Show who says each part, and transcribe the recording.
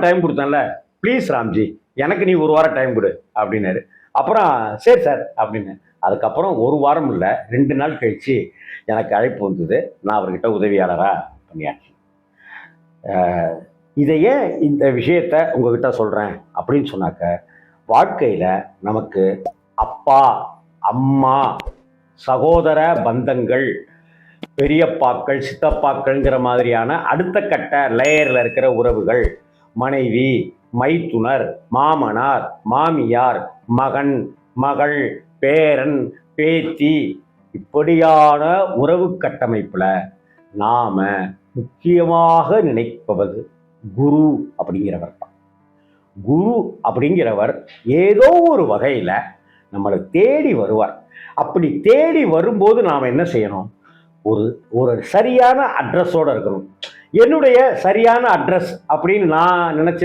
Speaker 1: Time கொடுத்தேன்ல, please Ramji எனக்கு நீ ஒரு வாரம் டைம் கொடு அப்படின்னாரு. அப்புறம் சரி சார் அப்படின்னு. அதுக்கப்புறம் ஒரு வாரம் இல்லை 2 நாள் கழிச்சு எனக்கு அழைப்பு வந்தது. நான் அவர்கிட்ட உதவியாளராக பணியாற்றி. இதை ஏன் இந்த விஷயத்த உங்ககிட்ட சொல்கிறேன் அப்படின்னு சொன்னாக்க, வாழ்க்கையில் நமக்கு அப்பா, அம்மா, சகோதர பந்தங்கள், பெரியப்பாக்கள், சித்தப்பாக்கள்ங்கிற மாதிரியான அடுத்த கட்ட லேயரில் இருக்கிற உறவுகள், மனைவி, மைத்துனர், மாமனார், மாமியார், மகன், மகள், பேரன், பேத்தி, இப்படியான உறவு கட்டமைப்பில் நாம் முக்கியமாக நினைப்பது குரு அப்படிங்கிறவர் தான். குரு அப்படிங்கிறவர் ஏதோ ஒரு வகையில் நம்மளை தேடி வருவார். அப்படி தேடி வரும்போது நாம் என்ன செய்யணும்? ஒரு சரியான அட்ரஸோடு இருக்கணும். என்னுடைய சரியான அட்ரஸ் அப்படின்னு நான் நினச்ச